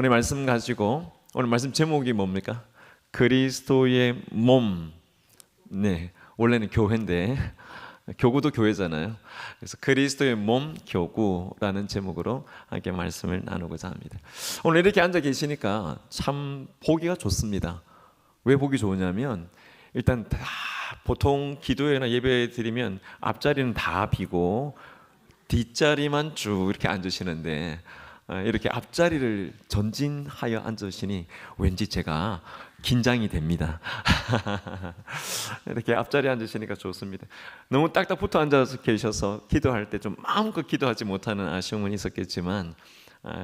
오늘 말씀 가지고 오늘 말씀 제목이 뭡니까? 그리스도의 몸. 네, 원래는 교회인데 교구도 교회잖아요. 그래서 그리스도의 몸 교구라는 제목으로 함께 말씀을 나누고자 합니다. 오늘 이렇게 앉아 계시니까 참 보기가 좋습니다. 왜 보기 좋으냐면 일단 다 보통 기도회나 예배 드리면 앞자리는 다 비고 뒷자리만 쭉 이렇게 앉으시는데 이렇게 앞자리를 전진하여 앉으시니 왠지 제가 긴장이 됩니다. 이렇게 앞자리에 앉으시니까 좋습니다. 너무 딱딱 붙어 앉아서 계셔서 기도할 때 좀 마음껏 기도하지 못하는 아쉬움은 있었겠지만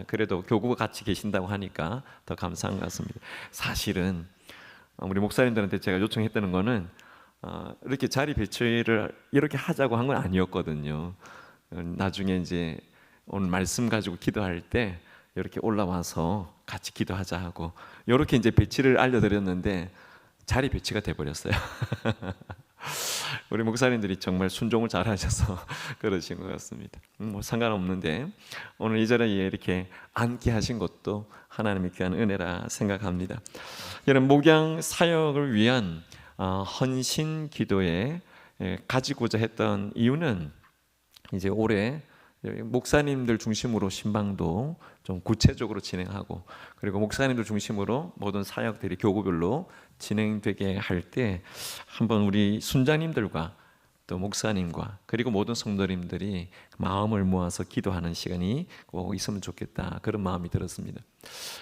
그래도 교구가 같이 계신다고 하니까 더 감사한 것 같습니다. 사실은 우리 목사님들한테 제가 요청했다는 거는 이렇게 자리 배치를 이렇게 하자고 한 건 아니었거든요. 나중에 이제 오늘 말씀 가지고 기도할 때 이렇게 올라와서 같이 기도하자 하고 이렇게 이제 배치를 알려드렸는데 자리 배치가 돼버렸어요. 우리 목사님들이 정말 순종을 잘하셔서 그러신 것 같습니다. 뭐 상관없는데 오늘 이 자리에 이렇게 앉게 하신 것도 하나님의 귀한 은혜라 생각합니다. 여러분, 목양 사역을 위한 헌신 기도에 가지고자 했던 이유는 이제 올해 목사님들 중심으로 신방도 좀 구체적으로 진행하고 그리고 목사님들 중심으로 모든 사역들이 교구별로 진행되게 할 때 한번 우리 순자님들과 또 목사님과 그리고 모든 성도님들이 마음을 모아서 기도하는 시간이 꼭 있으면 좋겠다, 그런 마음이 들었습니다.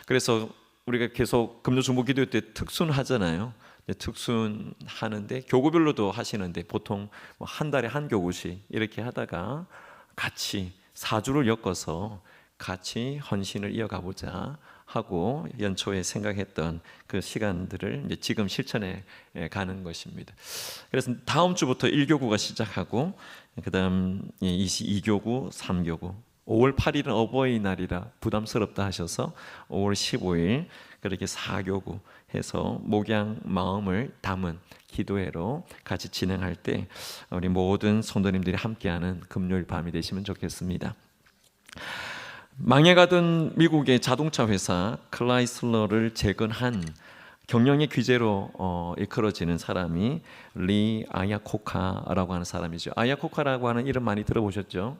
그래서 우리가 계속 금요중보 기도 때 특순 하잖아요. 특순 하는데 교구별로도 하시는데 보통 한 달에 한 교구씩 이렇게 하다가 같이 4주를 엮어서 같이 헌신을 이어가 보자 하고 연초에 생각했던 그 시간들을 이제 지금 실천해 가는 것입니다. 그래서 다음 주부터 1교구가 시작하고 그다음 2교구, 3교구 5월 8일은 어버이날이라 부담스럽다 하셔서 5월 15일 그렇게 4교구 해서 목양 마음을 담은 기도회로 같이 진행할 때 우리 모든 성도님들이 함께하는 금요일 밤이 되시면 좋겠습니다. 망해가던 미국의 자동차 회사 클라이슬러를 재건한 경영의 귀재로 일컬어지는 사람이 리 아야코카라고 하는 사람이죠. 아야코카라고 하는 이름 많이 들어보셨죠?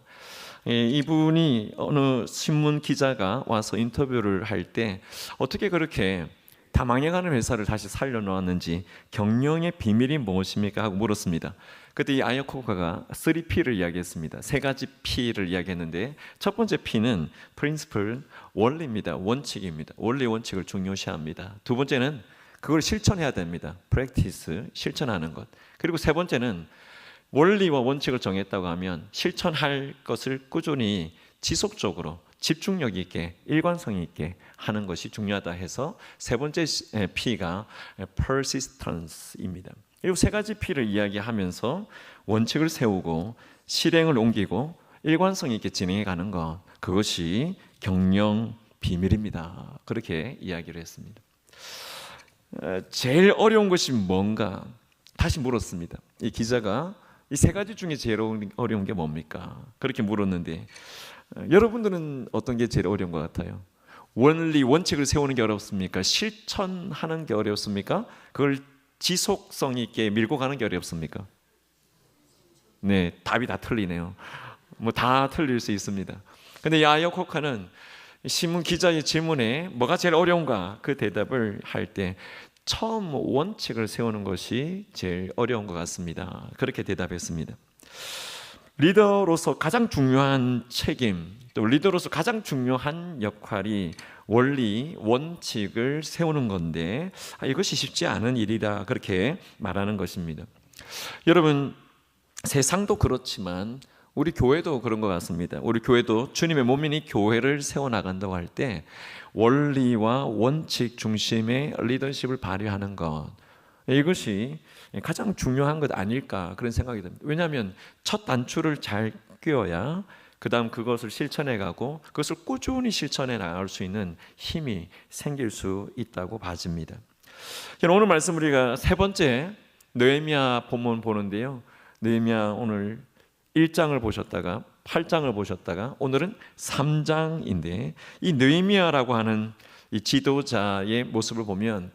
이분이 어느 신문 기자가 와서 인터뷰를 할 때 어떻게 그렇게 다 망해가는 회사를 다시 살려놓았는지 경영의 비밀이 무엇입니까? 하고 물었습니다. 그때 이 아야코카가 3P를 이야기했습니다. 3가지 P를 이야기했는데 첫 번째 P는 principle, 원리입니다. 원칙입니다. 원리 원칙을 중요시합니다. 두 번째는 그걸 실천해야 됩니다. practice, 실천하는 것. 그리고 세 번째는 원리와 원칙을 정했다고 하면 실천할 것을 꾸준히 지속적으로 집중력 있게 일관성 있게 하는 것이 중요하다 해서 세 번째 P가 persistence입니다. 그리고 3가지 P를 이야기하면서 원칙을 세우고 실행을 옮기고 일관성 있게 진행해 가는 것, 그것이 경영 비밀입니다. 그렇게 이야기를 했습니다. 제일 어려운 것이 뭔가 다시 물었습니다. 이 기자가 이 3가지 중에 제일 어려운 게 뭡니까? 그렇게 물었는데 여러분들은 어떤 게 제일 어려운 것 같아요? 원리, 원칙을 세우는 게 어렵습니까? 실천하는 게 어렵습니까? 그걸 지속성 있게 밀고 가는 게 어렵습니까? 네, 답이 다 틀리네요. 뭐 다 틀릴 수 있습니다. 근데 야야코카는 신문 기자의 질문에 뭐가 제일 어려운가? 그 대답을 할 때 처음 원칙을 세우는 것이 제일 어려운 것 같습니다. 그렇게 대답했습니다. 리더로서 가장 중요한 책임, 또 리더로서 가장 중요한 역할이 원리, 원칙을 세우는 건데 이것이 쉽지 않은 일이다, 그렇게 말하는 것입니다. 여러분, 세상도 그렇지만 우리 교회도 그런 것 같습니다. 우리 교회도 주님의 몸이니 교회를 세워나간다고 할 때 원리와 원칙 중심의 리더십을 발휘하는 것, 이것이 가장 중요한 것 아닐까, 그런 생각이 듭니다. 왜냐하면 첫 단추를 잘 꿰어야 그 다음 그것을 실천해가고 그것을 꾸준히 실천해 나갈 수 있는 힘이 생길 수 있다고 봐집니다. 오늘 말씀 우리가 세 번째 느헤미야 본문 보는데요, 느헤미야 오늘 1장을 보셨다가 8장을 보셨다가 오늘은 3장인데 이 느헤미야라고 하는 이 지도자의 모습을 보면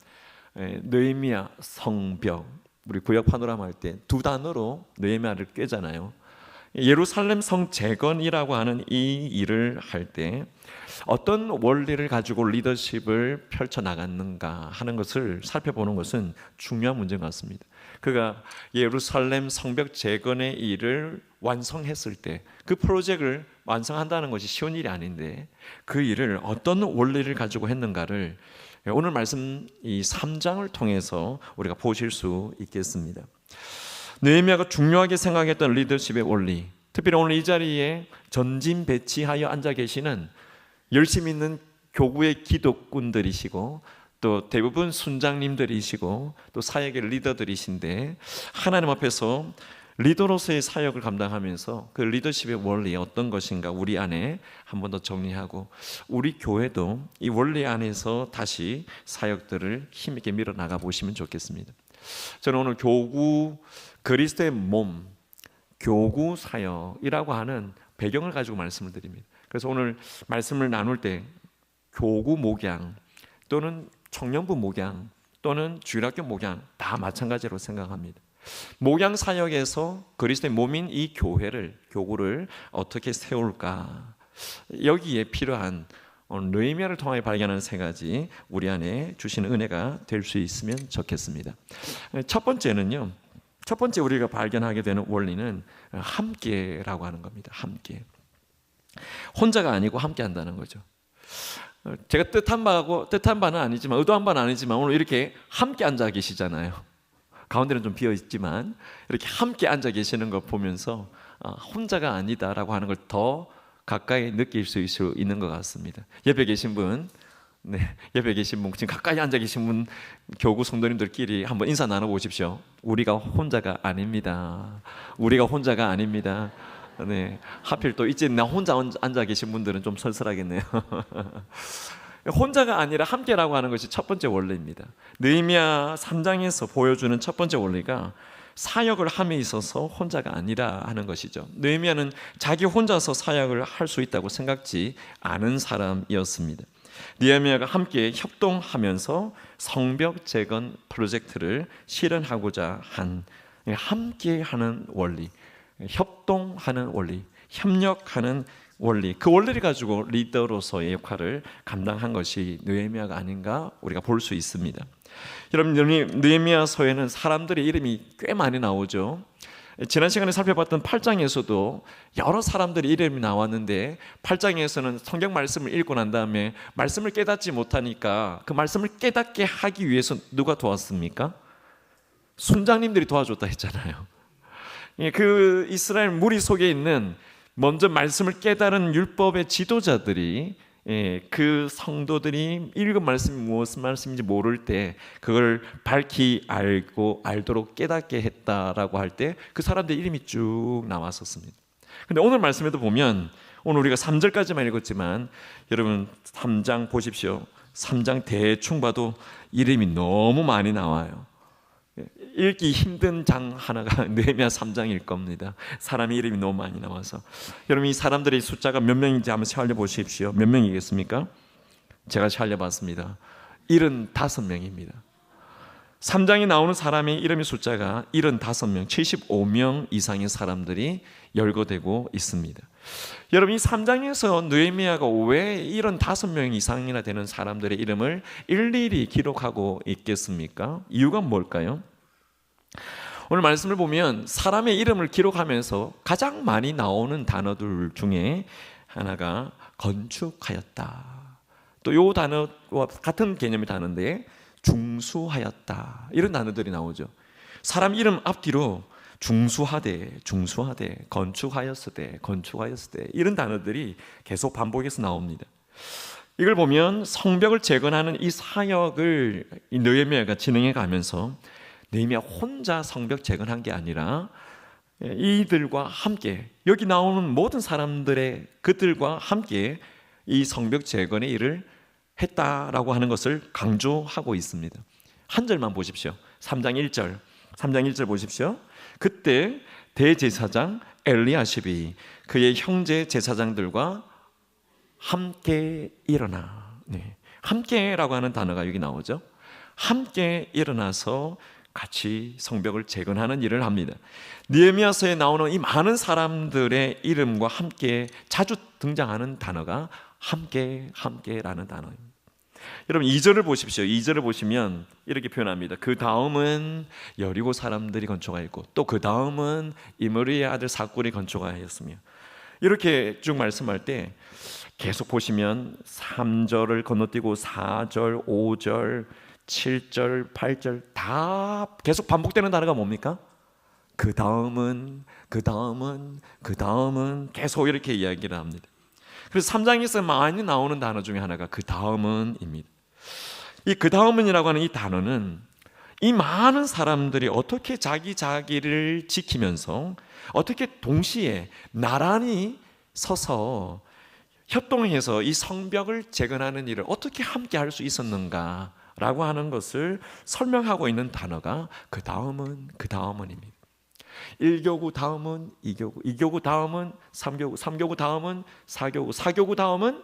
느헤미야 성벽, 우리 구약 파노라마 할 때 두 단어로 느헤미야를 꿰잖아요. 예루살렘 성 재건이라고 하는 이 일을 할 때 어떤 원리를 가지고 리더십을 펼쳐 나갔는가 하는 것을 살펴보는 것은 중요한 문제인 것 같습니다. 그가 예루살렘 성벽 재건의 일을 완성했을 때 그 프로젝트를 완성한다는 것이 쉬운 일이 아닌데 그 일을 어떤 원리를 가지고 했는가를 오늘 말씀 이 3장을 통해서 우리가 보실 수 있겠습니다. 느헤미야가 중요하게 생각했던 리더십의 원리, 특별히 오늘 이 자리에 전진 배치하여 앉아 계시는 열심히 있는 교구의 기독군들이시고 또 대부분 순장님들이시고 또 사역의 리더들이신데 하나님 앞에서 리더로서의 사역을 감당하면서 그 리더십의 원리 어떤 것인가 우리 안에 한 번 더 정리하고 우리 교회도 이 원리 안에서 다시 사역들을 힘있게 밀어나가 보시면 좋겠습니다. 저는 오늘 교구 그리스도의 몸, 교구 사역이라고 하는 배경을 가지고 말씀을 드립니다. 그래서 오늘 말씀을 나눌 때 교구 목양 또는 청년부 목양 또는 주일학교 목양 다 마찬가지로 생각합니다. 목양 사역에서 그리스도의 몸인 이 교구를 어떻게 세울까, 여기에 필요한 느헤미야를 통해 발견하는 세 가지 우리 안에 주시는 은혜가 될 수 있으면 좋겠습니다. 첫 번째는요, 첫 번째 우리가 발견하게 되는 원리는 함께라고 하는 겁니다. 함께, 혼자가 아니고 함께 한다는 거죠. 제가 뜻한 바는 아니지만 의도한 바는 아니지만 오늘 이렇게 함께 앉아 계시잖아요. 가운데는 좀 비어 있지만 이렇게 함께 앉아 계시는 걸 보면서 혼자가 아니다라고 하는 걸 더 가까이 느낄 수 있는 것 같습니다. 옆에 계신 분, 옆에 계신 분, 지금 가까이 앉아 계신 분, 교구 성도님들끼리 한번 인사 나눠보십시오. 우리가 혼자가 아닙니다. 우리가 혼자가 아닙니다. 네, 하필 또 이제 나 혼자 앉아 계신 분들은 좀 썰썰하겠네요. 혼자가 아니라 함께라고 하는 것이 첫 번째 원리입니다. 느헤미야 3장에서 보여주는 첫 번째 원리가 사역을 함에 있어서 혼자가 아니라 하는 것이죠. 느헤미야는 자기 혼자서 사역을 할 수 있다고 생각지 않은 사람이었습니다. 느헤미야가 함께 협동하면서 성벽 재건 프로젝트를 실현하고자 한 함께하는 원리, 협동하는 원리, 협력하는 원리, 그 원리를 가지고 리더로서의 역할을 감당한 것이 느헤미야가 아닌가 우리가 볼 수 있습니다. 여러분, 느헤미야서에는 사람들의 이름이 꽤 많이 나오죠. 지난 시간에 살펴봤던 8장에서도 여러 사람들의 이름이 나왔는데 8장에서는 성경 말씀을 읽고 난 다음에 말씀을 깨닫지 못하니까 그 말씀을 깨닫게 하기 위해서 누가 도왔습니까? 순장님들이 도와줬다 했잖아요. 그 이스라엘 무리 속에 있는 먼저 말씀을 깨달은 율법의 지도자들이 그 성도들이 읽은 말씀이 무슨 말씀인지 모를 때 그걸 밝히 알도록 깨닫게 했다라고 할 때 그 사람들 이름이 쭉 나왔었습니다. 근데 오늘 말씀에도 보면 오늘 우리가 3절까지만 읽었지만 여러분 3장 보십시오. 3장 대충 봐도 이름이 너무 많이 나와요. 읽기 힘든 장 하나가 느헤미야 3장일 겁니다. 사람의 이름이 너무 많이 나와서 여러분 이 사람들의 숫자가 몇 명인지 한번 세알려 보십시오. 몇 명이겠습니까? 제가 세알려 봤습니다. 75명입니다. 3장에 나오는 사람의 이름의 숫자가 75명, 75명 이상의 사람들이 열거되고 있습니다. 여러분 이 3장에서 느헤미야가 왜 75명 이상이나 되는 사람들의 이름을 일일이 기록하고 있겠습니까? 이유가 뭘까요? 오늘 말씀을 보면 사람의 이름을 기록하면서 가장 많이 나오는 단어들 중에 하나가 건축하였다. 또 이 단어와 같은 개념의 단어인데 중수하였다. 이런 단어들이 나오죠. 사람 이름 앞뒤로 중수하되, 건축하였으되, 이런 단어들이 계속 반복해서 나옵니다. 이걸 보면 성벽을 재건하는 이 사역을 이 느헤미야가 진행해 가면서 느헤미야 혼자 성벽 재건한 게 아니라 이들과 함께 여기 나오는 모든 사람들의 그들과 함께 이 성벽 재건의 일을 했다라고 하는 것을 강조하고 있습니다. 한 절만 보십시오. 3장 1절 보십시오. 그때 대제사장 엘리야십이 그의 형제 제사장들과 함께 일어나 함께라고 하는 단어가 여기 나오죠. 함께 일어나서 같이 성벽을 재건하는 일을 합니다. 느헤미야서에 나오는 이 많은 사람들의 이름과 함께 자주 등장하는 단어가 함께라는 단어입니다. 여러분 2절을 보십시오. 2절을 보시면 이렇게 표현합니다. 그 다음은 여리고 사람들이 건축하였고 또 그 다음은 이므리의 아들 삭굴이 건축하였으며, 이렇게 쭉 말씀할 때 계속 보시면 3절을 건너뛰고 4절, 5절, 7절, 8절 다 계속 반복되는 단어가 뭡니까? 그 다음은 계속 이렇게 이야기를 합니다. 그래서 3장에서 많이 나오는 단어 중에 하나가 그 다음은입니다. 이 그 다음은이라고 하는 이 단어는 이 많은 사람들이 어떻게 자기를 지키면서 어떻게 동시에 나란히 서서 협동해서 이 성벽을 재건하는 일을 어떻게 함께 할 수 있었는가라고 하는 것을 설명하고 있는 단어가 그 다음은입니다. 1교구 다음은 2교구, 2교구 다음은 3교구, 3교구 다음은 4교구, 4교구 다음은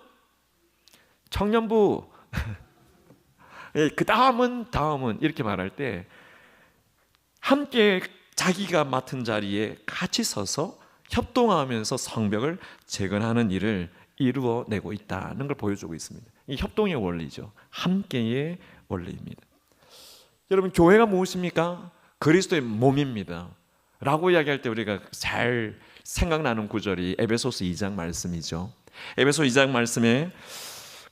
청년부, 그 다음은 이렇게 말할 때 함께 자기가 맡은 자리에 같이 서서 협동하면서 성벽을 재건하는 일을 이루어내고 있다는 걸 보여주고 있습니다. 이 협동의 원리죠. 함께의 원리입니다. 여러분, 교회가 무엇입니까? 그리스도의 몸입니다 라고 이야기할 때 우리가 잘 생각나는 구절이 에베소서 2장 말씀이죠. 에베소 2장 말씀에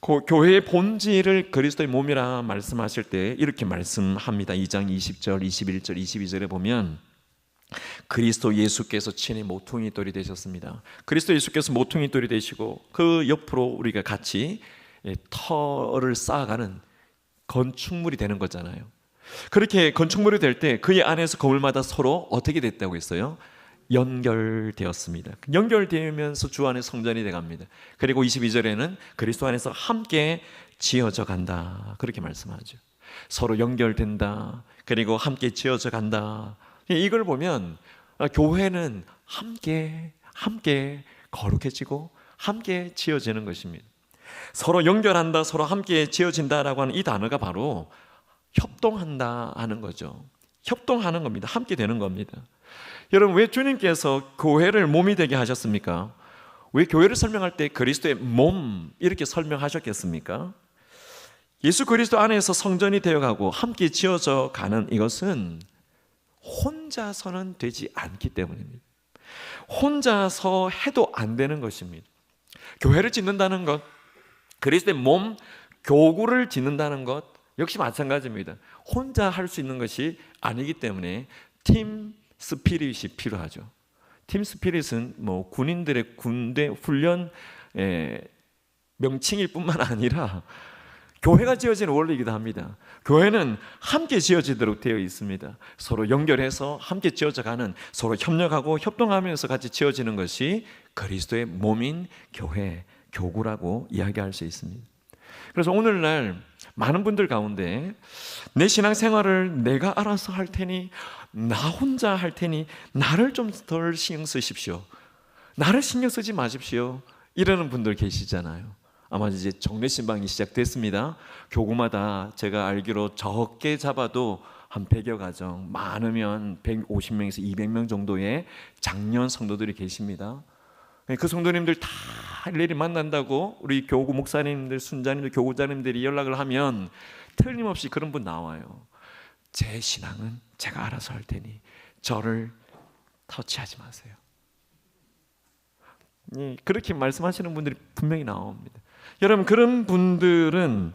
그 교회의 본질을 그리스도의 몸이라 말씀하실 때 이렇게 말씀합니다. 2장 20절, 21절, 22절에 보면 그리스도 예수께서 친히 모퉁이 돌이 되셨습니다. 그리스도 예수께서 모퉁이 돌이 되시고 그 옆으로 우리가 같이 터를 쌓아가는 건축물이 되는 거잖아요. 그렇게 건축물이 될 때 그의 안에서 건물마다 서로 어떻게 됐다고 했어요? 연결되었습니다. 연결되면서 주 안에 성전이 돼갑니다. 그리고 22절에는 그리스도 안에서 함께 지어져 간다, 그렇게 말씀하죠. 서로 연결된다, 그리고 함께 지어져 간다. 이걸 보면 교회는 함께 거룩해지고 함께 지어지는 것입니다. 서로 연결한다, 서로 함께 지어진다라고 하는 이 단어가 바로 협동한다 하는 거죠. 협동하는 겁니다. 함께 되는 겁니다. 여러분, 왜 주님께서 교회를 몸이 되게 하셨습니까? 왜 교회를 설명할 때 그리스도의 몸 이렇게 설명하셨겠습니까? 예수 그리스도 안에서 성전이 되어가고 함께 지어져 가는 이것은 혼자서는 되지 않기 때문입니다. 혼자서 해도 안 되는 것입니다. 교회를 짓는다는 것, 그리스도의 몸, 교구를 짓는다는 것 역시 마찬가지입니다. 혼자 할 수 있는 것이 아니기 때문에 팀 스피릿이 필요하죠. 팀 스피릿은 뭐 군인들의 군대 훈련 명칭일 뿐만 아니라 교회가 지어지는 원리이기도 합니다. 교회는 함께 지어지도록 되어 있습니다. 서로 연결해서 함께 지어져가는, 서로 협력하고 협동하면서 같이 지어지는 것이 그리스도의 몸인 교회, 교구라고 이야기할 수 있습니다. 그래서 오늘날 많은 분들 가운데 내 신앙생활을 내가 알아서 할 테니, 나 혼자 할 테니 나를 좀 덜 신경 쓰십시오, 나를 신경 쓰지 마십시오, 이러는 분들 계시잖아요. 아마 이제 정례신방이 시작됐습니다. 교구마다 제가 알기로 적게 잡아도 한 100여 가정, 많으면 150명에서 200명 정도의 장년 성도들이 계십니다. 그 성도님들 다 일일이 만난다고 우리 교구 목사님들, 순자님들, 교구자님들이 연락을 하면 틀림없이 그런 분 나와요. 제 신앙은 제가 알아서 할 테니 저를 터치하지 마세요. 그렇게 말씀하시는 분들이 분명히 나옵니다. 여러분, 그런 분들은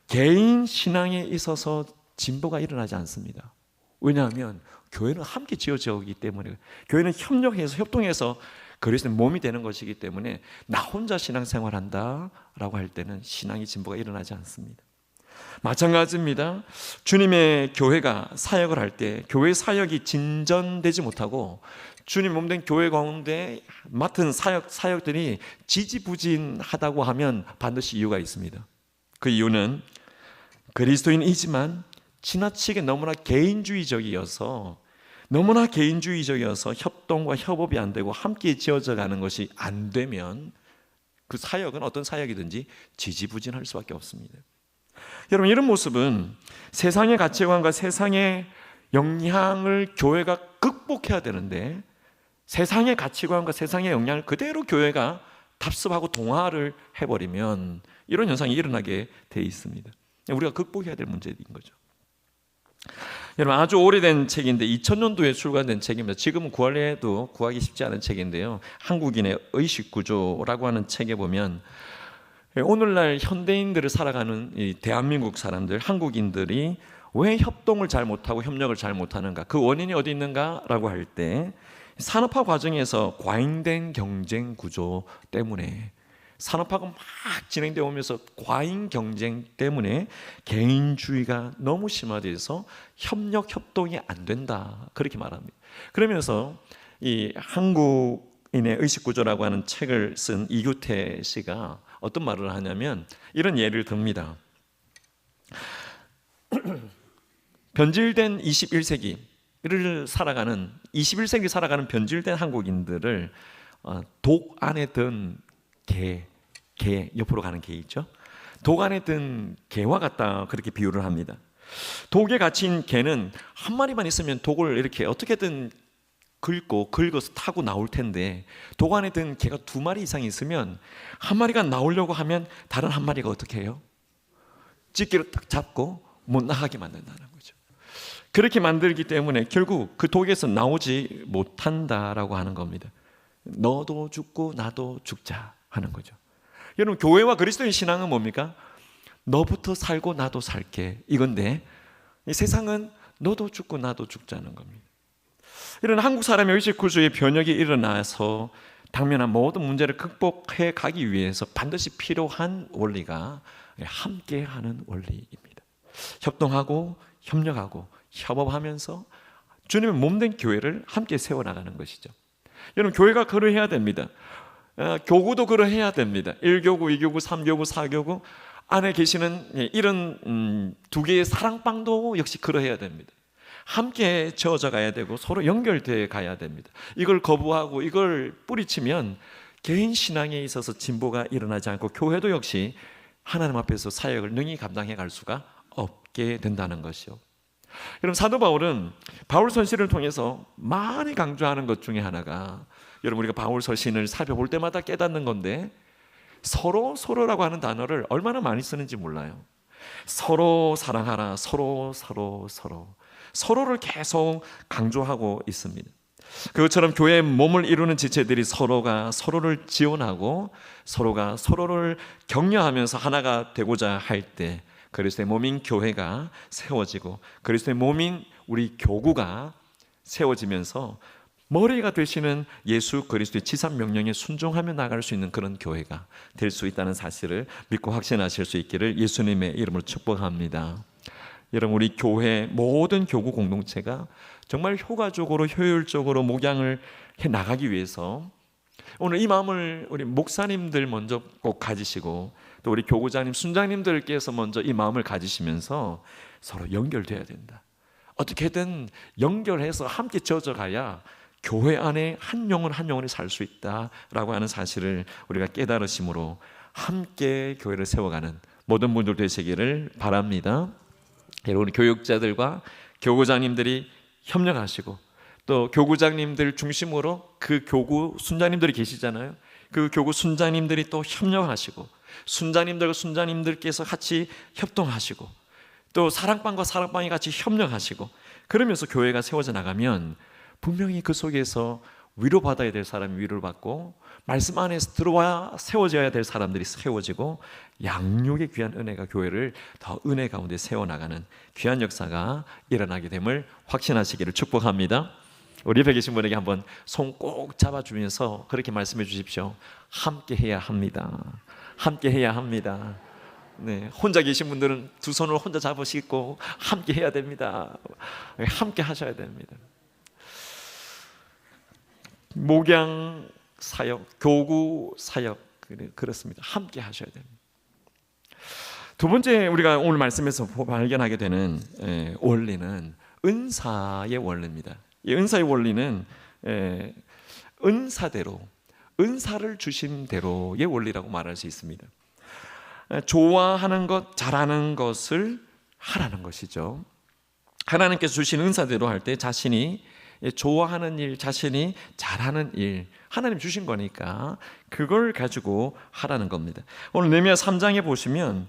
개인 신앙에 있어서 진보가 일어나지 않습니다. 왜냐하면 교회는 함께 지어져 오기 때문에, 교회는 협력해서 협동해서 그리스도의 몸이 되는 것이기 때문에 나 혼자 신앙생활한다 라고 할 때는 신앙의 진보가 일어나지 않습니다. 마찬가지입니다. 주님의 교회가 사역을 할 때 교회 사역이 진전되지 못하고 주님 몸된 교회 가운데 맡은 사역들이 지지부진하다고 하면 반드시 이유가 있습니다. 그 이유는 그리스도인이지만 지나치게 너무나 개인주의적이어서 협동과 협업이 안 되고 함께 지어져 가는 것이 안 되면 그 사역은 어떤 사역이든지 지지부진할 수밖에 없습니다. 여러분, 이런 모습은 세상의 가치관과 세상의 영향을 교회가 극복해야 되는데, 세상의 가치관과 세상의 영향을 그대로 교회가 답습하고 동화를 해버리면 이런 현상이 일어나게 돼 있습니다. 우리가 극복해야 될 문제인 거죠. 여러분, 아주 오래된 책인데 2000년도에 출간된 책입니다. 지금은 구하기에도 구하기 쉽지 않은 책인데요, 한국인의 의식구조라고 하는 책에 보면 오늘날 현대인들을 살아가는 이 대한민국 사람들, 한국인들이 왜 협동을 잘 못하고 협력을 잘 못하는가, 그 원인이 어디 있는가라고 할 때 산업화 과정에서 과잉된 경쟁 구조 때문에, 산업화가 막 진행되어 오면서 과잉 경쟁 때문에 개인주의가 너무 심화돼서 협력, 협동이 안 된다, 그렇게 말합니다. 그러면서 이 한국인의 의식구조라고 하는 책을 쓴 이규태 씨가 어떤 말을 하냐면 이런 예를 듭니다. 변질된 21세기를 살아가는, 21세기 살아가는 변질된 한국인들을 독 안에 든 개 옆으로 가는 개 있죠? 독 안에 든 개와 같다, 그렇게 비유를 합니다. 독에 갇힌 개는 한 마리만 있으면 독을 이렇게 어떻게든 긁어서 타고 나올 텐데, 독 안에 든 개가 두 마리 이상 있으면 한 마리가 나오려고 하면 다른 한 마리가 어떻게 해요? 찌끼를 딱 잡고 못 나가게 만든다는 거죠. 그렇게 만들기 때문에 결국 그 독에서 나오지 못한다라고 하는 겁니다. 너도 죽고 나도 죽자 하는 거죠. 여러분, 교회와 그리스도의 신앙은 뭡니까? 너부터 살고 나도 살게, 이건데 이 세상은 너도 죽고 나도 죽자는 겁니다. 이런 한국 사람의 의식구조의 변혁이 일어나서 당면한 모든 문제를 극복해 가기 위해서 반드시 필요한 원리가 함께하는 원리입니다. 협동하고 협력하고 협업하면서 주님의 몸된 교회를 함께 세워나가는 것이죠. 여러분, 교회가 그러해야 됩니다. 교구도 그러해야 됩니다. 1교구, 2교구, 3교구, 4교구 안에 계시는 이런 두 개의 사랑방도 역시 그러해야 됩니다. 함께 저어져 가야 되고 서로 연결되어 가야 됩니다. 이걸 거부하고 이걸 뿌리치면 개인 신앙에 있어서 진보가 일어나지 않고 교회도 역시 하나님 앞에서 사역을 능히 감당해 갈 수가 없게 된다는 것이요. 여러분, 사도 바울은 바울 서신을 통해서 많이 강조하는 것 중에 하나가, 여러분, 우리가 바울 서신을 살펴볼 때마다 깨닫는 건데, 서로라고 하는 단어를 얼마나 많이 쓰는지 몰라요. 서로 사랑하라, 서로를 계속 강조하고 있습니다. 그것처럼 교회의 몸을 이루는 지체들이 서로가 서로를 지원하고 서로가 서로를 격려하면서 하나가 되고자 할 때 그리스도의 몸인 교회가 세워지고 그리스도의 몸인 우리 교구가 세워지면서 머리가 되시는 예수 그리스도의 지상 명령에 순종하며 나갈 수 있는 그런 교회가 될 수 있다는 사실을 믿고 확신하실 수 있기를 예수님의 이름으로 축복합니다. 여러분, 우리 교회 모든 교구 공동체가 정말 효과적으로 효율적으로 목양을 해 나가기 위해서 오늘 이 마음을 우리 목사님들 먼저 꼭 가지시고 또 우리 교구장님, 순장님들께서 먼저 이 마음을 가지시면서 서로 연결돼야 된다. 어떻게든 연결해서 함께 젖어가야 교회 안에 한 영혼 한 영혼이 살 수 있다라고 하는 사실을 우리가 깨달으심으로 함께 교회를 세워가는 모든 분들 되시기를 바랍니다. 여러분, 교육자들과 교구장님들이 협력하시고 또 교구장님들 중심으로 그 교구 순장님들이 계시잖아요. 그 교구 순장님들이 또 협력하시고 순장님들과 순장님들께서 같이 협동하시고 또 사랑방과 사랑방이 같이 협력하시고 그러면서 교회가 세워져 나가면 분명히 그 속에서 위로받아야 될 사람이 위로를 받고 말씀 안에서 들어와 세워져야 될 사람들이 세워지고 양육의 귀한 은혜가 교회를 더 은혜 가운데 세워나가는 귀한 역사가 일어나게 됨을 확신하시기를 축복합니다. 우리 옆에 계신 분에게 한번 손 꼭 잡아주면서 그렇게 말씀해 주십시오. 함께 해야 합니다. 함께 해야 합니다. 네, 혼자 계신 분들은 두 손을 혼자 잡으시고 함께 해야 됩니다. 함께 하셔야 됩니다. 목양 사역, 교구 사역 그렇습니다. 함께 하셔야 됩니다. 두 번째 우리가 오늘 말씀에서 발견하게 되는 원리는 은사의 원리입니다. 이 은사의 원리는 은사대로, 은사를 주신 대로의 원리라고 말할 수 있습니다. 좋아하는 것, 잘하는 것을 하라는 것이죠. 하나님께서 주신 은사대로 할 때 자신이 좋아하는 일, 자신이 잘하는 일, 하나님 주신 거니까 그걸 가지고 하라는 겁니다. 오늘 느헤미야 3장에 보시면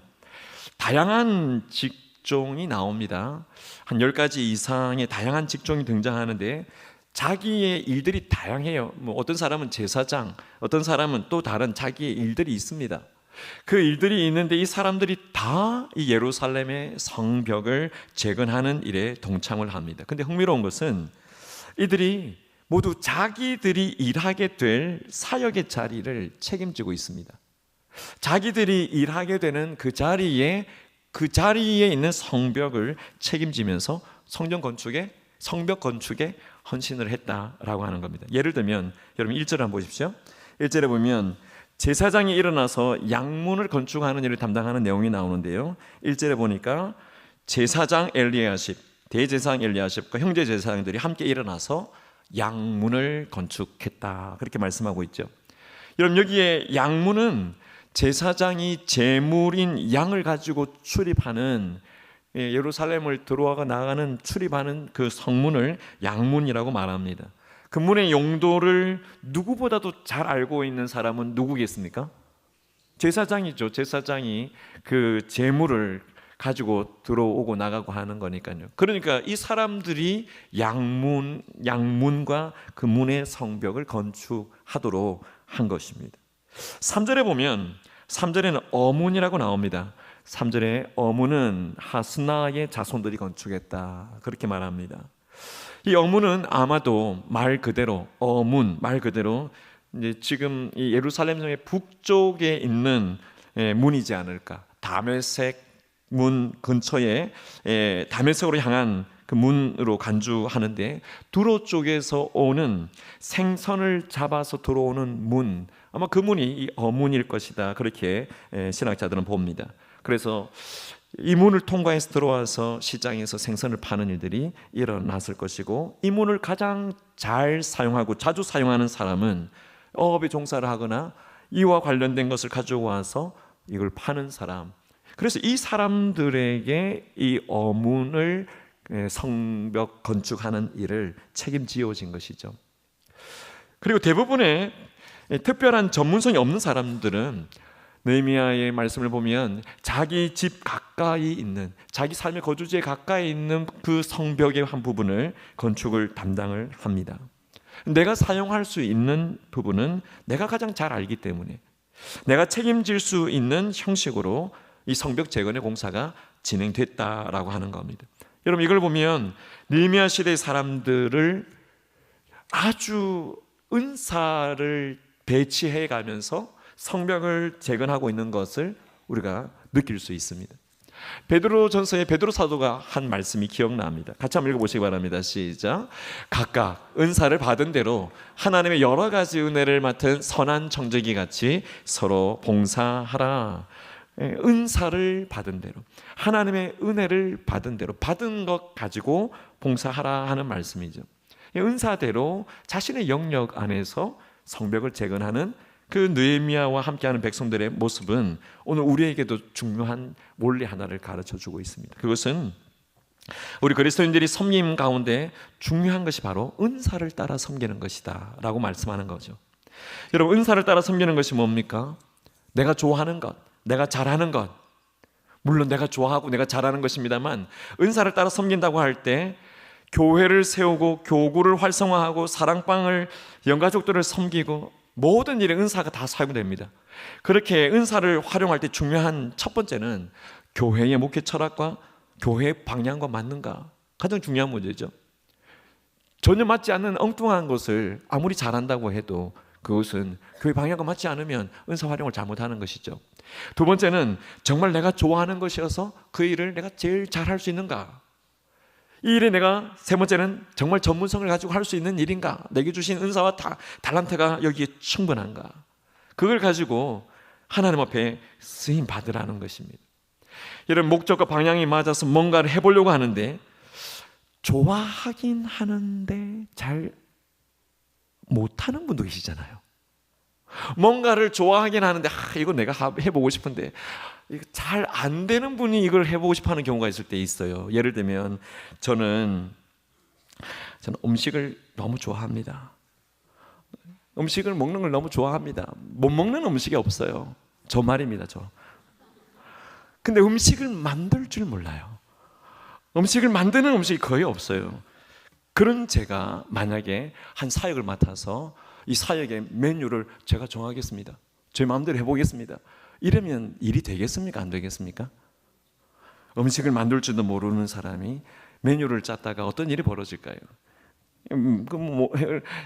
다양한 직종이 나옵니다. 한 10가지 이상의 다양한 직종이 등장하는데 자기의 일들이 다양해요. 어떤 사람은 제사장, 어떤 사람은 또 다른 자기의 일들이 있습니다. 그 일들이 있는데 이 사람들이 다 이 예루살렘의 성벽을 재건하는 일에 동참을 합니다. 근데 흥미로운 것은 이들이 모두 자기들이 일하게 될 사역의 자리를 책임지고 있습니다. 자기들이 일하게 되는 그 자리에 있는 성벽을 책임지면서 성벽 건축에 헌신을 했다라고 하는 겁니다. 예를 들면 여러분 1절 한번 보십시오. 1절에 보면 제사장이 일어나서 양문을 건축하는 일을 담당하는 내용이 나오는데요. 1절에 보니까 제사장 엘리야십, 대제사장 엘리야십과 형제 제사장들이 함께 일어나서 양문을 건축했다, 그렇게 말씀하고 있죠. 여러분 여기에 양문은 제사장이 제물인 양을 가지고 출입하는, 예루살렘을 들어와가 나가는 출입하는 그 성문을 양문이라고 말합니다. 그 문의 용도를 누구보다도 잘 알고 있는 사람은 누구겠습니까? 제사장이죠. 제사장이 그 제물을 가지고 들어오고 나가고 하는 거니까요. 그러니까 이 사람들이 양문과 그 문의 성벽을 건축하도록 한 것입니다. 3절에 보면 3절에는 어문이라고 나옵니다. 3절에 어문은 하스나의 자손들이 건축했다, 그렇게 말합니다. 이 어문은 아마도 말 그대로 이제 지금 이 예루살렘의 북쪽에 있는 문이지 않을까. 다메섹 문 근처에 다메섹으로 향한 그 문으로 간주하는데 두로 쪽에서 오는 생선을 잡아서 들어오는 문, 아마 그 문이 이 어문일 것이다, 그렇게 신학자들은 봅니다. 그래서 이 문을 통과해서 들어와서 시장에서 생선을 파는 일들이 일어났을 것이고, 이 문을 가장 잘 사용하고 자주 사용하는 사람은 어업에 종사를 하거나 이와 관련된 것을 가지고 와서 이걸 파는 사람, 그래서 이 사람들에게 이 어문을 성벽 건축하는 일을 책임지어진 것이죠. 그리고 대부분의 특별한 전문성이 없는 사람들은 느헤미야의 말씀을 보면 자기 집 가까이 있는, 자기 삶의 거주지에 가까이 있는 그 성벽의 한 부분을 건축을 담당을 합니다. 내가 사용할 수 있는 부분은 내가 가장 잘 알기 때문에 내가 책임질 수 있는 형식으로 이 성벽 재건의 공사가 진행됐다라고 하는 겁니다. 여러분 이걸 보면 느헤미야 시대의 사람들을 아주 은사를 배치해 가면서 성벽을 재건하고 있는 것을 우리가 느낄 수 있습니다. 베드로전서에 베드로 사도가 한 말씀이 기억납니다. 같이 한번 읽어보시기 바랍니다. 시작. 각각 은사를 받은 대로 하나님의 여러 가지 은혜를 맡은 선한 청지기 같이 서로 봉사하라. 은사를 받은 대로, 하나님의 은혜를 받은 대로, 받은 것 가지고 봉사하라 하는 말씀이죠. 은사대로 자신의 영역 안에서 성벽을 재건하는 그 느헤미야와 함께하는 백성들의 모습은 오늘 우리에게도 중요한 원리 하나를 가르쳐주고 있습니다. 그것은 우리 그리스도인들이 섬김 가운데 중요한 것이 바로 은사를 따라 섬기는 것이다 라고 말씀하는 거죠. 여러분 은사를 따라 섬기는 것이 뭡니까? 내가 좋아하는 것, 내가 잘하는 것, 물론 내가 좋아하고 내가 잘하는 것입니다만, 은사를 따라 섬긴다고 할 때 교회를 세우고 교구를 활성화하고 사랑방을, 영가족들을 섬기고 모든 일에 은사가 다 사용됩니다. 그렇게 은사를 활용할 때 중요한 첫 번째는 교회의 목회 철학과 교회의 방향과 맞는가, 가장 중요한 문제죠. 전혀 맞지 않는 엉뚱한 것을 아무리 잘한다고 해도 그것은 교회 방향과 맞지 않으면 은사 활용을 잘못하는 것이죠. 두 번째는 정말 내가 좋아하는 것이어서 그 일을 내가 제일 잘할 수 있는가, 이 일에 내가, 세 번째는 정말 전문성을 가지고 할 수 있는 일인가, 내게 주신 은사와 달란트가 여기에 충분한가, 그걸 가지고 하나님 앞에 쓰임 받으라는 것입니다. 이런 목적과 방향이 맞아서 뭔가를 해보려고 하는데 좋아하긴 하는데 잘 못하는 분도 계시잖아요. 뭔가를 좋아하긴 하는데 이거 내가 해보고 싶은데 잘 안 되는 분이 이걸 해보고 싶어하는 경우가 있을 때 있어요. 예를 들면 저는 음식을 너무 좋아합니다. 음식을 먹는 걸 너무 좋아합니다. 못 먹는 음식이 없어요. 저 말입니다. 근데 음식을 만들 줄 몰라요. 음식을 만드는 음식이 거의 없어요. 그런 제가 만약에 한 사역을 맡아서 이 사역의 메뉴를 제가 정하겠습니다. 제 마음대로 해보겠습니다. 이러면 일이 되겠습니까? 안 되겠습니까? 음식을 만들 줄도 모르는 사람이 메뉴를 짰다가 어떤 일이 벌어질까요?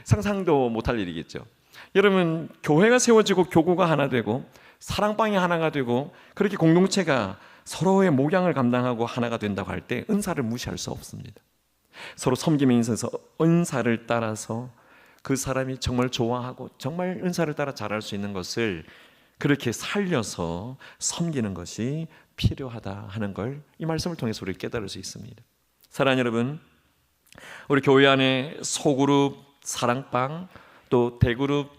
상상도 못할 일이겠죠. 여러분, 교회가 세워지고 교구가 하나 되고 사랑방이 하나가 되고 그렇게 공동체가 서로의 목양을 감당하고 하나가 된다고 할 때 은사를 무시할 수 없습니다. 서로 섬김에 있어서 은사를 따라서 그 사람이 정말 좋아하고 정말 은사를 따라 잘할 수 있는 것을 그렇게 살려서 섬기는 것이 필요하다 하는 걸 이 말씀을 통해서 우리 깨달을 수 있습니다. 사랑하는 여러분, 우리 교회 안에 소그룹, 사랑방, 또 대그룹,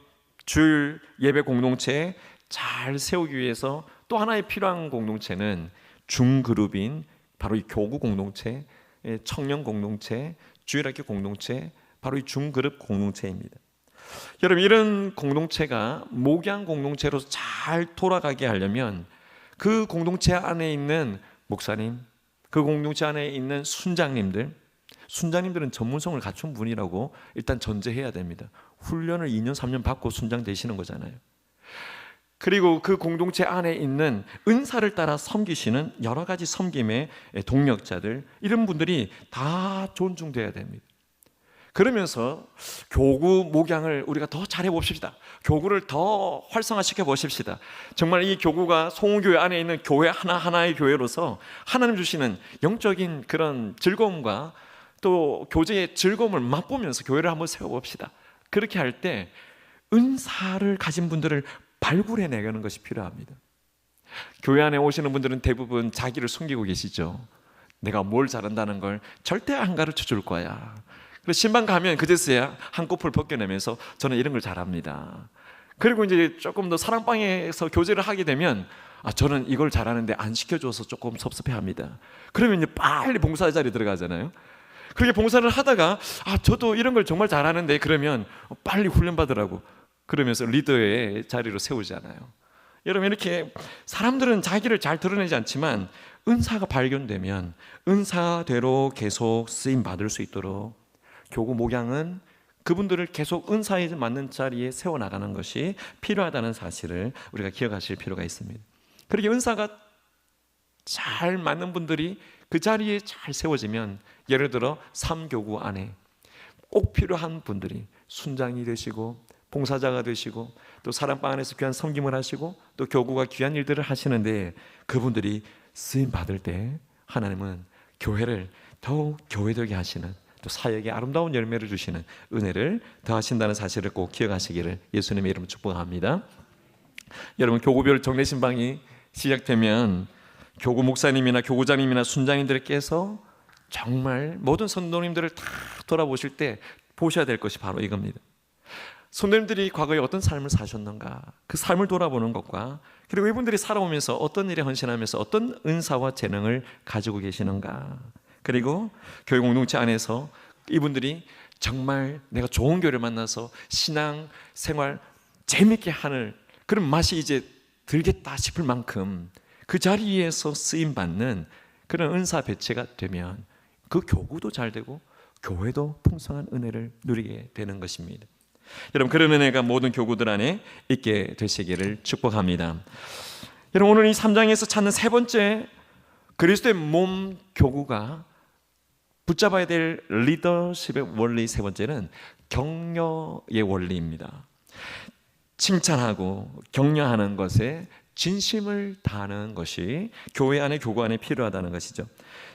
주일 예배 공동체 잘 세우기 위해서 또 하나의 필요한 공동체는 중그룹인 바로 이 교구 공동체, 청년 공동체, 주일학교 공동체, 바로 이 중그룹 공동체입니다. 여러분, 이런 공동체가 목양 공동체로서 잘 돌아가게 하려면 그 공동체 안에 있는 목사님, 그 공동체 안에 있는 순장님들은 전문성을 갖춘 분이라고 일단 전제해야 됩니다. 훈련을 2년 3년 받고 순장 되시는 거잖아요. 그리고 그 공동체 안에 있는 은사를 따라 섬기시는 여러 가지 섬김의 동력자들, 이런 분들이 다 존중돼야 됩니다. 그러면서 교구 목양을 우리가 더 잘해 봅시다. 교구를 더 활성화시켜 보십시다. 정말 이 교구가 송우교회 안에 있는 교회 하나하나의 교회로서 하나님 주시는 영적인 그런 즐거움과 또 교제의 즐거움을 맛보면서 교회를 한번 세워봅시다. 그렇게 할 때 은사를 가진 분들을 발굴해내는 것이 필요합니다. 교회 안에 오시는 분들은 대부분 자기를 숨기고 계시죠. 내가 뭘 잘한다는 걸 절대 안 가르쳐 줄 거야. 그래서 신방 가면 그제서야 한꺼풀 벗겨내면서 저는 이런 걸 잘합니다. 그리고 이제 조금 더 사랑방에서 교제를 하게 되면 저는 이걸 잘하는데 안 시켜줘서 조금 섭섭해합니다. 그러면 이제 빨리 봉사 자리에 들어가잖아요. 그렇게 봉사를 하다가 저도 이런 걸 정말 잘하는데 그러면 빨리 훈련받으라고 그러면서 리더의 자리로 세우잖아요. 여러분, 이렇게 사람들은 자기를 잘 드러내지 않지만 은사가 발견되면 은사대로 계속 쓰임 받을 수 있도록 교구 목양은 그분들을 계속 은사에 맞는 자리에 세워나가는 것이 필요하다는 사실을 우리가 기억하실 필요가 있습니다. 그렇게 은사가 잘 맞는 분들이 그 자리에 잘 세워지면, 예를 들어 3교구 안에 꼭 필요한 분들이 순장이 되시고 봉사자가 되시고 또 사랑방 안에서 귀한 섬김을 하시고 또 교구가 귀한 일들을 하시는데, 그분들이 쓰임 받을 때 하나님은 교회를 더욱 교회되게 하시는, 또 사역에 아름다운 열매를 주시는 은혜를 더하신다는 사실을 꼭 기억하시기를 예수님의 이름으로 축복합니다. 여러분, 교구별 정례신방이 시작되면 교구 목사님이나 교구장님이나 순장님들께서 정말 모든 선도님들을 다 돌아보실 때 보셔야 될 것이 바로 이겁니다. 선도님들이 과거에 어떤 삶을 사셨는가, 그 삶을 돌아보는 것과, 그리고 이분들이 살아오면서 어떤 일에 헌신하면서 어떤 은사와 재능을 가지고 계시는가, 그리고 교회 공동체 안에서 이분들이 정말 내가 좋은 교회를 만나서 신앙 생활 재밌게 하는 그런 맛이 이제 들겠다 싶을 만큼 그 자리에서 쓰임받는 그런 은사 배치가 되면 그 교구도 잘 되고 교회도 풍성한 은혜를 누리게 되는 것입니다. 여러분, 그런 은혜가 모든 교구들 안에 있게 되시기를 축복합니다. 여러분, 오늘 이 3장에서 찾는 세 번째 그리스도의 몸 교구가 붙잡아야 될 리더십의 원리, 세 번째는 격려의 원리입니다. 칭찬하고 격려하는 것에 진심을 다하는 것이 교회 안에, 교구 안에 필요하다는 것이죠.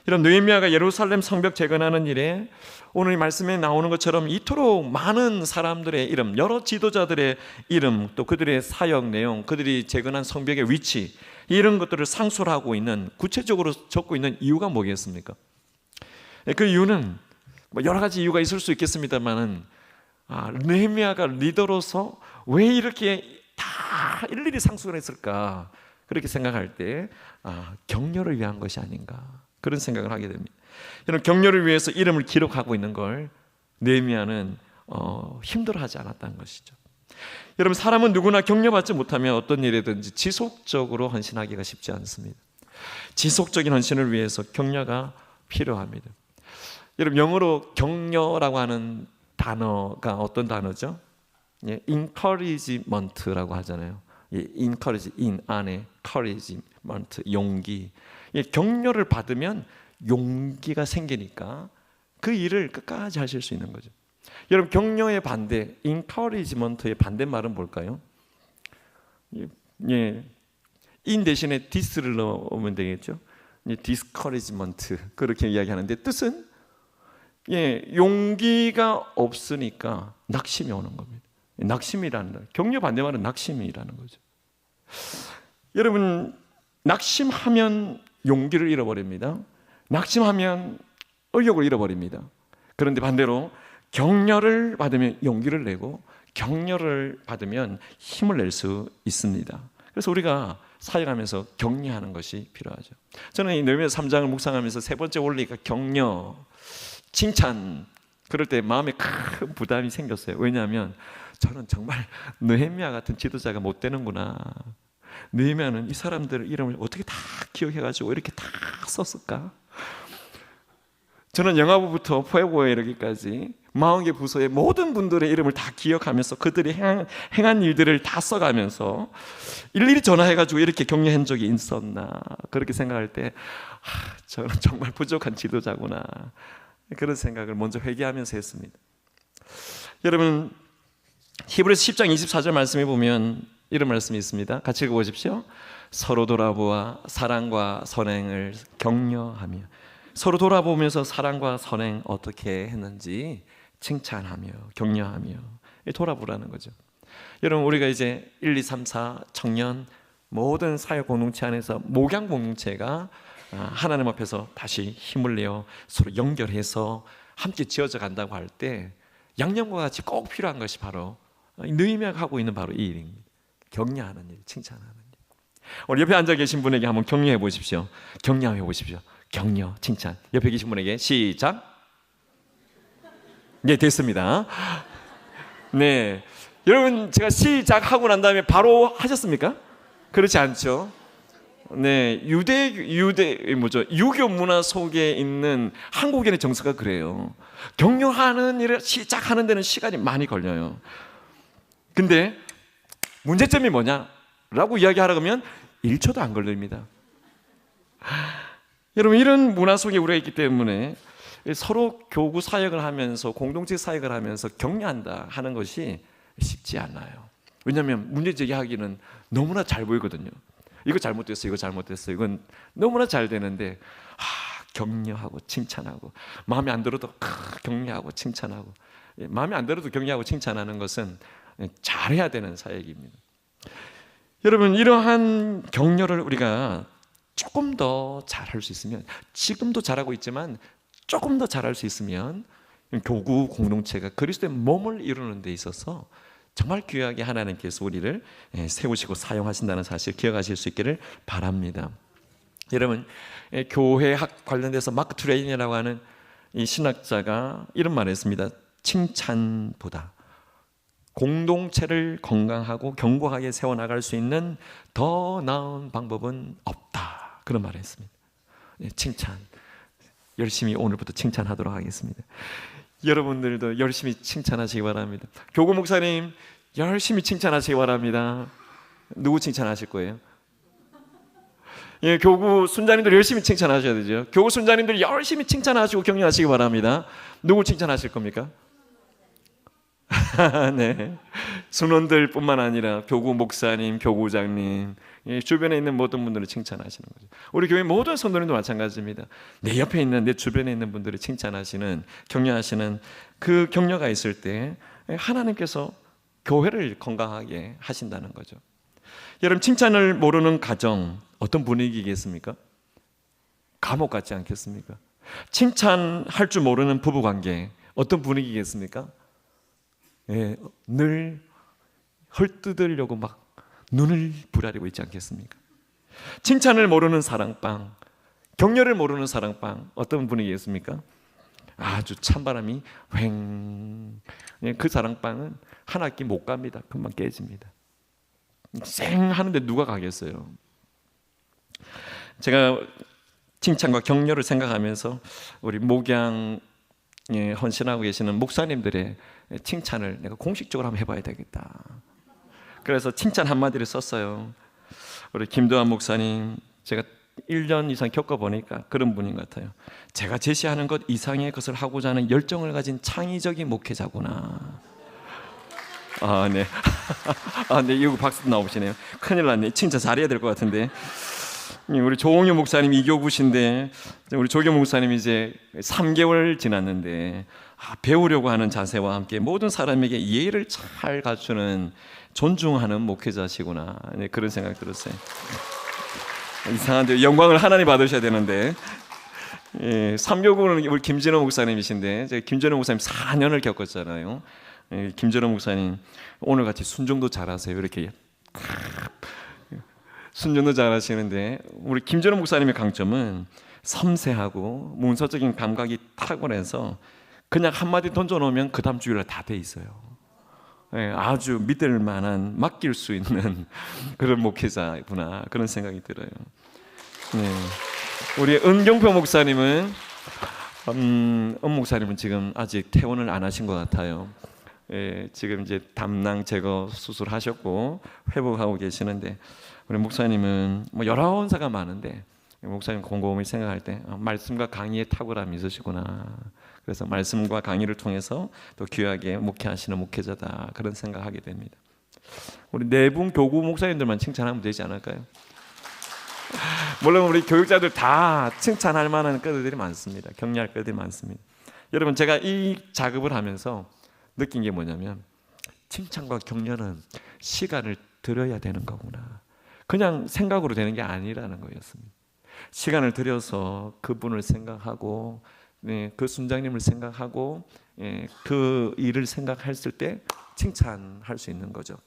이런 느헤미야가 예루살렘 성벽 재건하는 일에 오늘 이 말씀에 나오는 것처럼 이토록 많은 사람들의 이름, 여러 지도자들의 이름, 또 그들의 사역 내용, 그들이 재건한 성벽의 위치, 이런 것들을 상술하고 있는, 구체적으로 적고 있는 이유가 뭐겠습니까? 그 이유는 여러 가지 이유가 있을 수 있겠습니다만은 느헤미야가 리더로서 왜 이렇게 다 일일이 상속을 했을까? 그렇게 생각할 때 격려를 위한 것이 아닌가 그런 생각을 하게 됩니다. 여러분, 격려를 위해서 이름을 기록하고 있는 걸 느헤미야는 힘들어하지 않았다는 것이죠. 여러분, 사람은 누구나 격려받지 못하면 어떤 일이든지 지속적으로 헌신하기가 쉽지 않습니다. 지속적인 헌신을 위해서 격려가 필요합니다. 여러분, 영어로 격려라고 하는 단어가 어떤 단어죠? encouragement라고 하잖아요. encourage, in 안에 encouragement, 용기. 격려를 받으면 용기가 생기니까 그 일을 끝까지 하실 수 있는 거죠. 여러분, 격려의 반대, encouragement의 반대말은 뭘까요? in 대신에 dis를 넣으면 되겠죠. discouragement 그렇게 이야기하는데 뜻은 용기가 없으니까 낙심이 오는 겁니다. 낙심이라는, 격려 반대말은 낙심이라는 거죠. 여러분, 낙심하면 용기를 잃어버립니다. 낙심하면 의욕을 잃어버립니다. 그런데 반대로 격려를 받으면 용기를 내고 격려를 받으면 힘을 낼 수 있습니다. 그래서 우리가 사역하면서 격려하는 것이 필요하죠. 저는 이 느헤미야 3장을 묵상하면서 세 번째 원리가 격려, 칭찬. 그럴 때 마음에 큰 부담이 생겼어요. 왜냐하면 저는 정말 느헤미야 같은 지도자가 못 되는구나. 느헤미야는 이 사람들 이름을 어떻게 다 기억해가지고 이렇게 다 썼을까? 저는 영화부부터 포에고에 이르기까지 40개 부서의 모든 분들의 이름을 다 기억하면서 그들이 행한 일들을 다 써가면서 일일이 전화해가지고 이렇게 격려한 적이 있었나 그렇게 생각할 때 저는 정말 부족한 지도자구나 그런 생각을 먼저 회개하면서 했습니다. 여러분, 히브리서 10장 24절 말씀에 보면 이런 말씀이 있습니다. 같이 읽어보십시오. 서로 돌아보아 사랑과 선행을 격려하며, 서로 돌아보면서 사랑과 선행 어떻게 했는지 칭찬하며 격려하며 돌아보라는 거죠. 여러분, 우리가 이제 1, 2, 3, 4 청년 모든 사역 공동체 안에서 목양 공동체가 하나님 앞에서 다시 힘을 내어 서로 연결해서 함께 지어져 간다고 할 때 양념과 같이 꼭 필요한 것이 바로 느헤미야가 하고 있는 바로 이 일입니다. 격려하는 일, 칭찬하는 일. 우리 옆에 앉아 계신 분에게 한번 격려해 보십시오. 격려해 보십시오. 격려, 칭찬. 옆에 계신 분에게 시작. 네, 됐습니다. 네, 여러분, 제가 시작하고 난 다음에 바로 하셨습니까? 그렇지 않죠. 네, 유교 문화 속에 있는 한국인의 정서가 그래요. 격려하는 일을 시작하는 데는 시간이 많이 걸려요. 근데 문제점이 뭐냐라고 이야기하라 그러면 1초도 안 걸립니다. 여러분, 이런 문화 속에 우리가 있기 때문에 서로 교구 사역을 하면서 공동체 사역을 하면서 격려한다 하는 것이 쉽지 않아요. 왜냐하면 문제 제기하기는 너무나 잘 보이거든요. 이거 잘못됐어, 이거 잘못됐어, 이건 너무나 잘 되는데 격려하고 칭찬하고, 마음에 안 들어도 격려하고 칭찬하고, 마음에 안 들어도 격려하고 칭찬하는 것은 잘해야 되는 사역입니다. 여러분, 이러한 격려를 우리가 조금 더 잘할 수 있으면, 지금도 잘하고 있지만 조금 더 잘할 수 있으면 교구 공동체가 그리스도의 몸을 이루는 데 있어서 정말 귀하게 하나님께서 우리를 세우시고 사용하신다는 사실 기억하실 수 있기를 바랍니다. 여러분, 교회학 관련돼서 마크 트웨인이라고 하는 이 신학자가 이런 말을 했습니다. 칭찬보다 공동체를 건강하고 견고하게 세워나갈 수 있는 더 나은 방법은 없다, 그런 말을 했습니다. 칭찬, 열심히 오늘부터 칭찬하도록 하겠습니다. 여러분들도 열심히 칭찬하시기 바랍니다. 교구 목사님 열심히 칭찬하시기 바랍니다. 누구 칭찬하실 거예요? 교구 순자님들 열심히 칭찬하셔야 되죠. 교구 순자님들 열심히 칭찬하시고 격려하시기 바랍니다. 누구 칭찬하실 겁니까? 네, 순원들 뿐만 아니라 교구 목사님, 교구장님, 주변에 있는 모든 분들을 칭찬하시는 거죠. 우리 교회 모든 성도님도 마찬가지입니다. 내 옆에 있는, 내 주변에 있는 분들을 칭찬하시는, 격려하시는 그 격려가 있을 때 하나님께서 교회를 건강하게 하신다는 거죠. 여러분, 칭찬을 모르는 가정 어떤 분위기겠습니까? 감옥 같지 않겠습니까? 칭찬할 줄 모르는 부부관계 어떤 분위기겠습니까? 늘 헐뜯으려고 막 눈을 부라리고 있지 않겠습니까? 칭찬을 모르는 사랑방, 격려를 모르는 사랑방, 어떤 분위기겠습니까? 아주 찬바람이 휑. 그 사랑방은 한 학기 못 갑니다. 금방 깨집니다. 쌩 하는데 누가 가겠어요? 제가 칭찬과 격려를 생각하면서 우리 목양에 헌신하고 계시는 목사님들의 칭찬을 내가 공식적으로 한번 해봐야 되겠다. 그래서 칭찬 한마디를 썼어요. 우리 김도환 목사님, 제가 1년 이상 겪어보니까 그런 분인 것 같아요. 제가 제시하는 것 이상의 것을 하고자 하는 열정을 가진 창의적인 목회자구나. 아, 네. 아, 네. 이거 박수 나오시네요. 큰일 났네. 칭찬 잘해야 될 것 같은데. 우리 조홍유 목사님 2교부신데 우리 조교 목사님 이제 3개월 지났는데 배우려고 하는 자세와 함께 모든 사람에게 예의를 잘 갖추는 존중하는 목회자시구나. 네, 그런 생각 들었어요. 이상한데 영광을 하나님 받으셔야 되는데 3교부는 우리 김진호 목사님이신데 제가 김진호 목사님 4년을 겪었잖아요. 김진호 목사님 오늘같이 순종도 잘하세요. 이렇게 순종도 잘하시는데 우리 김진호 목사님의 강점은 섬세하고 문서적인 감각이 탁월해서 그냥 한마디 던져놓으면 그 다음 주일날 다 돼 있어요. 아주 믿을 만한, 맡길 수 있는 그런 목회자구나, 그런 생각이 들어요. 네. 우리 은경표 목사님은 목사님은 지금 아직 퇴원을 안 하신 것 같아요. 지금 이제 담낭 제거 수술하셨고 회복하고 계시는데 우리 목사님은 뭐 여러 은사가 많은데 목사님 곰곰이 생각할 때 말씀과 강의에 탁월함이 있으시구나. 그래서 말씀과 강의를 통해서 또 귀하게 목회하시는 목회자다, 그런 생각하게 됩니다. 우리 네 분 교구 목사님들만 칭찬하면 되지 않을까요? 물론 우리 교육자들 다 칭찬할 만한 것들이 많습니다. 격려할 것들이 많습니다. 여러분, 제가 이 작업을 하면서 느낀 게 뭐냐면 칭찬과 격려는 시간을 들여야 되는 거구나. 그냥 생각으로 되는 게 아니라는 거였습니다. 시간을 들여서 그분을 생각하고 그 순장님을 생각하고 그 일을 생각했을 때 칭찬할 수 있는 거죠.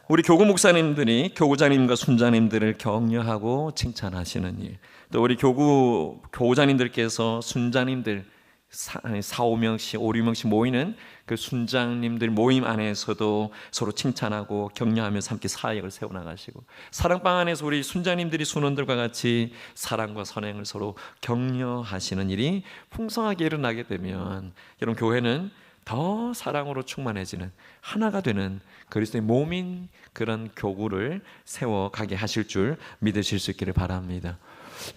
우리 교구 목사님들이 교구장님과 순장님들을 격려하고 칭찬하시는 일, 또 우리 교구장님들께서 순장님들 4-5명씩 5-6명씩 모이는 그 순장님들 모임 안에서도 서로 칭찬하고 격려하면서 함께 사역을 세워나가시고, 사랑방 안에서 우리 순장님들이 순원들과 같이 사랑과 선행을 서로 격려하시는 일이 풍성하게 일어나게 되면 여러분, 교회는 더 사랑으로 충만해지는 하나가 되는 그리스도의 몸인 그런 교구를 세워가게 하실 줄 믿으실 수 있기를 바랍니다.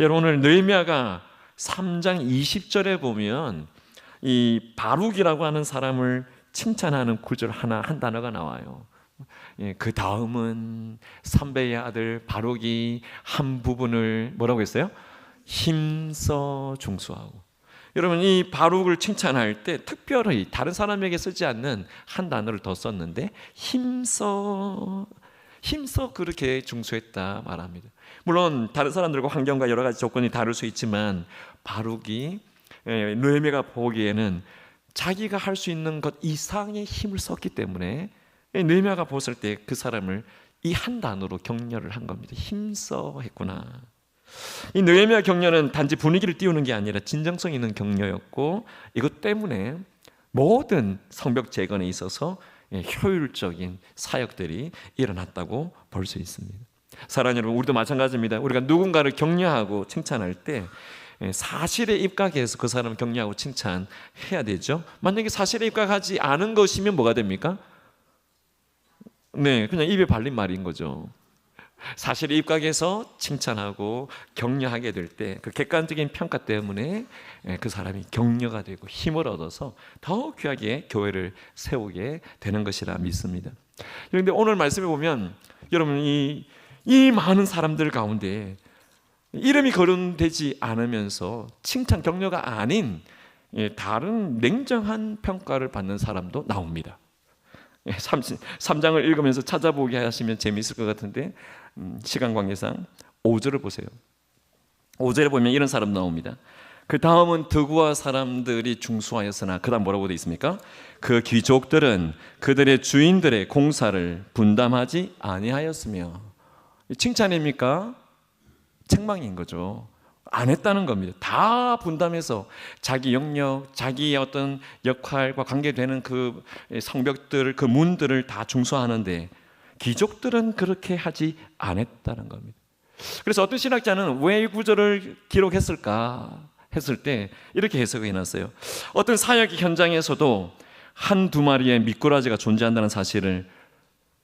여러분, 오늘 느헤미야가 3장 20절에 보면 이 바룩이라고 하는 사람을 칭찬하는 구절 하나, 한 단어가 나와요. 그 다음은 삼배의 아들 바룩이 한 부분을 뭐라고 했어요? 힘써 중수하고. 여러분, 이 바룩을 칭찬할 때 특별히 다른 사람에게 쓰지 않는 한 단어를 더 썼는데 힘써 그렇게 중수했다 말합니다. 물론 다른 사람들과 환경과 여러 가지 조건이 다를 수 있지만 바룩이 느헤미야가 보기에는 자기가 할 수 있는 것 이상의 힘을 썼기 때문에 느헤미야가 봤을 때 그 사람을 이 한 단어로 격려를 한 겁니다. 힘써 했구나. 이 느헤미야 격려는 단지 분위기를 띄우는 게 아니라 진정성 있는 격려였고, 이것 때문에 모든 성벽 재건에 있어서 효율적인 사역들이 일어났다고 볼 수 있습니다. 사랑하는 여러분, 우리도 마찬가지입니다. 우리가 누군가를 격려하고 칭찬할 때 사실에 입각해서 그 사람을 격려하고 칭찬해야 되죠. 만약에 사실에 입각하지 않은 것이면 뭐가 됩니까? 네, 그냥 입에 발린 말인 거죠. 사실에 입각해서 칭찬하고 격려하게 될 때 그 객관적인 평가 때문에 그 사람이 격려가 되고 힘을 얻어서 더욱 귀하게 교회를 세우게 되는 것이라 믿습니다. 그런데 오늘 말씀에 보면 여러분, 이 많은 사람들 가운데 이름이 거론되지 않으면서 칭찬 격려가 아닌 다른 냉정한 평가를 받는 사람도 나옵니다. 3장을 읽으면서 찾아보게 하시면 재미있을 것 같은데 시간 관계상 5절을 보세요. 5절에 보면 이런 사람 나옵니다. 그 다음은 드구와 사람들이 중수하였으나 그 다음 뭐라고 되어 있습니까? 그 귀족들은 그들의 주인들의 공사를 분담하지 아니하였으며. 칭찬입니까? 책망인 거죠. 안 했다는 겁니다. 다 분담해서 자기 영역, 자기의 어떤 역할과 관계되는 그 성벽들, 그 문들을 다 중수하는데 귀족들은 그렇게 하지 않았다는 겁니다. 그래서 어떤 신학자는 왜 이 구절을 기록했을까 했을 때 이렇게 해석을 해놨어요. 어떤 사역 현장에서도 한두 마리의 미꾸라지가 존재한다는 사실을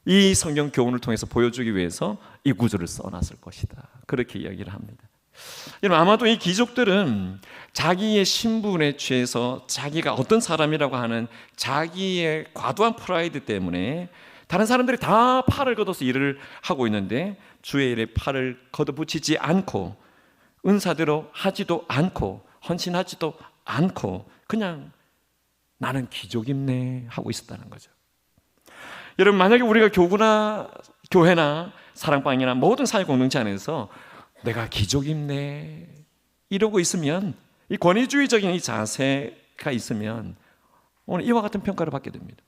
이 성경 교훈을 통해서 보여주기 위해서 이 구절을 써놨을 것이다. 그렇게 이야기를 합니다. 여러분, 아마도 이 귀족들은 자기의 신분에 취해서 자기가 어떤 사람이라고 하는 자기의 과도한 프라이드 때문에 다른 사람들이 다 팔을 걷어서 일을 하고 있는데 주의 일에 팔을 걷어붙이지 않고 은사대로 하지도 않고 헌신하지도 않고 그냥 나는 귀족임네 하고 있었다는 거죠. 여러분, 만약에 우리가 교회나 사랑방이나 모든 사회 공동체 안에서 내가 귀족임네 이러고 있으면, 이 권위주의적인 이 자세가 있으면 오늘 이와 같은 평가를 받게 됩니다.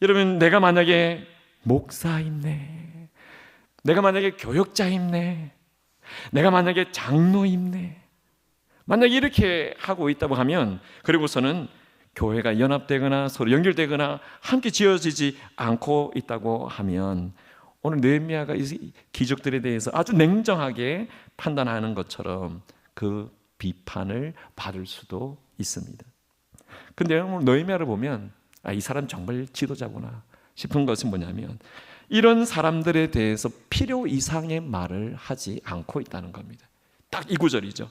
여러분, 내가 만약에 목사임네, 내가 만약에 교역자임네, 내가 만약에 장로임네, 만약에 이렇게 하고 있다고 하면, 그리고서는 교회가 연합되거나 서로 연결되거나 함께 지어지지 않고 있다고 하면 오늘 느헤미야가 이 귀족들에 대해서 아주 냉정하게 판단하는 것처럼 그 비판을 받을 수도 있습니다. 근데 오늘 느헤미야를 보면 이 사람 정말 지도자구나 싶은 것은 뭐냐면 이런 사람들에 대해서 필요 이상의 말을 하지 않고 있다는 겁니다. 딱 이 구절이죠.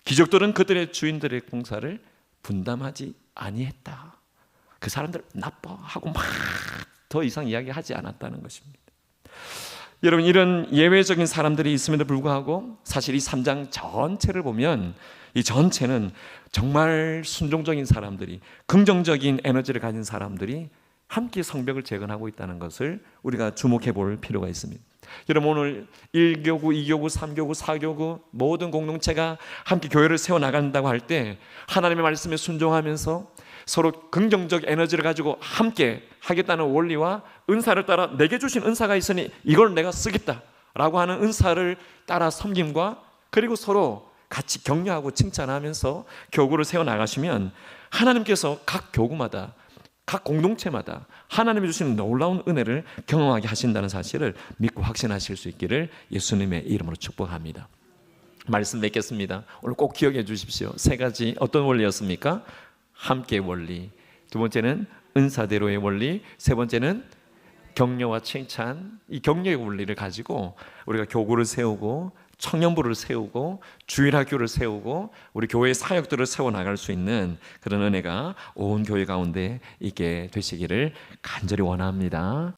귀족들은 그들의 주인들의 공사를 분담하지 아니했다. 그 사람들 나빠하고 막 더 이상 이야기하지 않았다는 것입니다. 여러분, 이런 예외적인 사람들이 있음에도 불구하고 사실 이 3장 전체를 보면 이 전체는 정말 순종적인 사람들이, 긍정적인 에너지를 가진 사람들이 함께 성벽을 재건하고 있다는 것을 우리가 주목해 볼 필요가 있습니다. 여러분, 오늘 1교구, 2교구, 3교구, 4교구 모든 공동체가 함께 교회를 세워나간다고 할 때 하나님의 말씀에 순종하면서 서로 긍정적 에너지를 가지고 함께 하겠다는 원리와 은사를 따라 내게 주신 은사가 있으니 이걸 내가 쓰겠다라고 하는 은사를 따라 섬김과 그리고 서로 같이 격려하고 칭찬하면서 교구를 세워나가시면 하나님께서 각 교구마다, 각 공동체마다 하나님이 주시는 놀라운 은혜를 경험하게 하신다는 사실을 믿고 확신하실 수 있기를 예수님의 이름으로 축복합니다. 말씀 맺겠습니다. 오늘 꼭 기억해 주십시오. 3가지 어떤 원리였습니까? 함께 원리, 두 번째는 은사대로의 원리, 세 번째는 격려와 칭찬. 이 격려의 원리를 가지고 우리가 교구를 세우고 청년부를 세우고 주일학교를 세우고 우리 교회의 사역들을 세워나갈 수 있는 그런 은혜가 온 교회 가운데 있게 되시기를 간절히 원합니다.